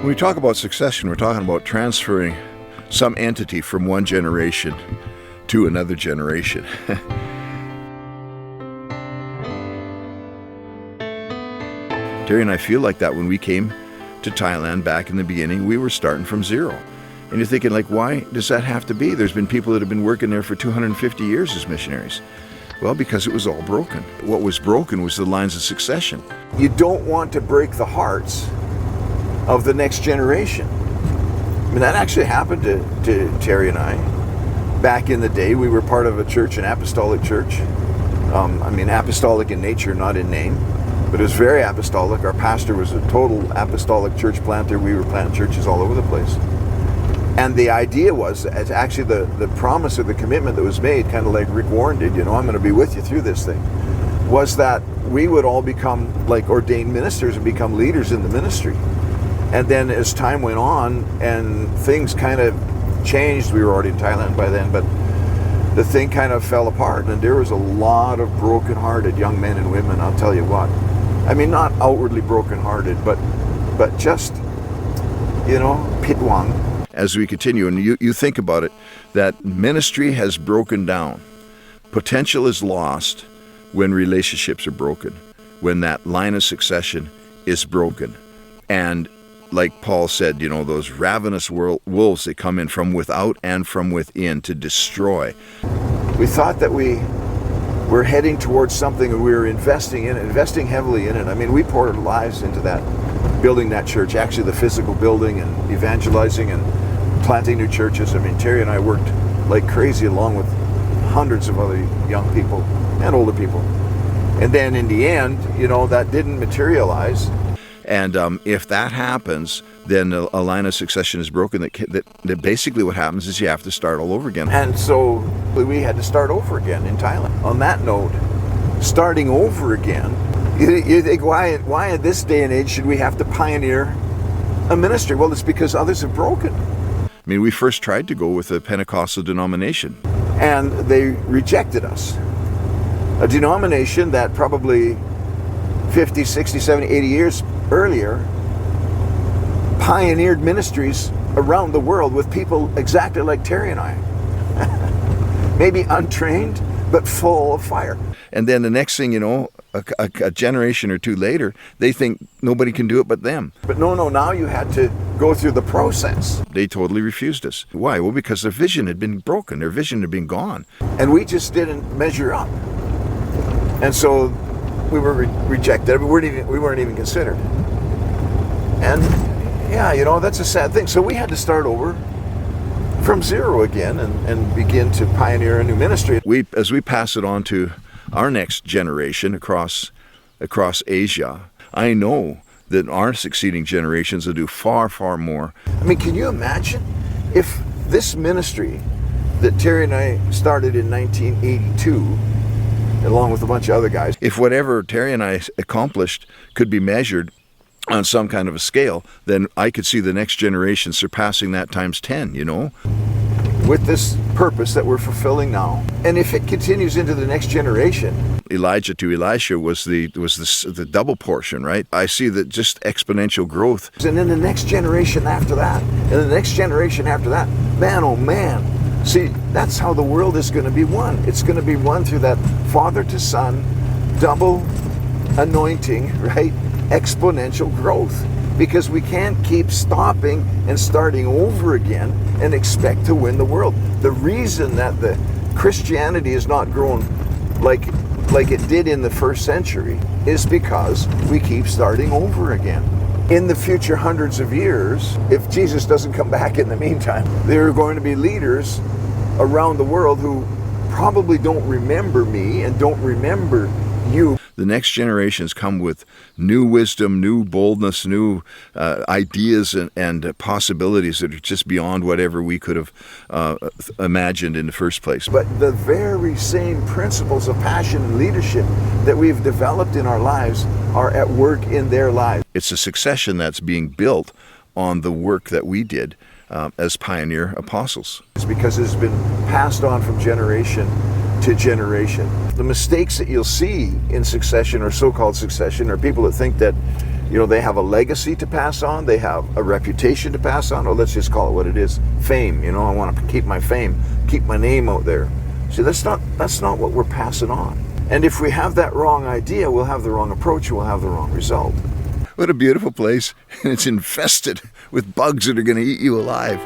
When we talk about succession, we're talking about transferring some entity from one generation to another generation. Terry and I feel like that when we came to Thailand back in the beginning, we were starting from zero. And you're thinking, like, why does that have to be? There's been people that have been working there for 250 years as missionaries. Well, because it was all broken. What was broken was the lines of succession. You don't want to break the hearts of the next generation. I mean, that actually happened to Terry and I. Back in the day, we were part of a church, an Apostolic Church. Apostolic in nature, not in name, but it was very apostolic. Our pastor was a total apostolic church planter. We were planting churches all over the place. And the idea was, it's actually the promise or the commitment that was made, kind of like Rick Warren did, I'm going to be with you through this thing, was that we would all become like ordained ministers and become leaders in the ministry. And then as time went on and things kind of changed, we were already in Thailand by then, but the thing kind of fell apart. And there was a lot of broken-hearted young men and women, I'll tell you what. I mean, not outwardly broken-hearted, but just, pitwang. As we continue, and you think about it, that ministry has broken down. Potential is lost when relationships are broken, when that line of succession is broken. And like Paul said, those ravenous wolves, they come in from without and from within to destroy. We thought that we were heading towards something and we were investing heavily in it. I mean, we poured our lives into that, building that church, actually the physical building and evangelizing and planting new churches. I mean, Terry and I worked like crazy along with hundreds of other young people and older people. And then in the end, that didn't materialize. And if that happens, then a line of succession is broken. That basically what happens is you have to start all over again. And so we had to start over again in Thailand. On that note, starting over again, you think, why at this day and age should we have to pioneer a ministry? Well, it's because others have broken. I mean, we first tried to go with a Pentecostal denomination. And they rejected us. A denomination that probably 50, 60, 70, 80 years earlier pioneered ministries around the world with people exactly like Terry and I. Maybe untrained, but full of fire. And then the next thing a generation or two later, they think nobody can do it but them. But no, now you had to go through the process. They totally refused us. Why? Well, because their vision had been broken. Their vision had been gone. And we just didn't measure up. And so we were rejected. We weren't even considered. And that's a sad thing. So we had to start over from zero again and begin to pioneer a new ministry. As we pass it on to our next generation across Asia, I know that our succeeding generations will do far, far more. I mean, can you imagine if this ministry that Terry and I started in 1982, along with a bunch of other guys, if whatever Terry and I accomplished could be measured on some kind of a scale, then I could see the next generation surpassing that times 10, With this purpose that we're fulfilling now. And if it continues into the next generation. Elijah to Elisha was the double portion, right? I see that just exponential growth. And then the next generation after that, and the next generation after that, man, oh man. See, that's how the world is going to be won. It's going to be won through that father to son, double anointing, right? Exponential growth. Because we can't keep stopping and starting over again and expect to win the world. The reason that the Christianity has not grown like it did in the first century is because we keep starting over again. In the future hundreds of years, if Jesus doesn't come back in the meantime, there are going to be leaders around the world who probably don't remember me and don't remember you. The next generations come with new wisdom, new boldness, new ideas and possibilities that are just beyond whatever we could have imagined in the first place. But the very same principles of passion and leadership that we've developed in our lives are at work in their lives. It's a succession that's being built on the work that we did as pioneer apostles. It's because it's been passed on from generation to generation. The mistakes that you'll see in succession or so-called succession are people that think that You know, they have a legacy to pass on. They have a reputation to pass on. Or let's just call it what it is, fame. You know, I want to keep my fame, keep my name out there. See, that's not what we're passing on. And if we have that wrong idea, we'll have the wrong approach, we'll have the wrong result. What a beautiful place. And it's infested with bugs that are going to eat you alive.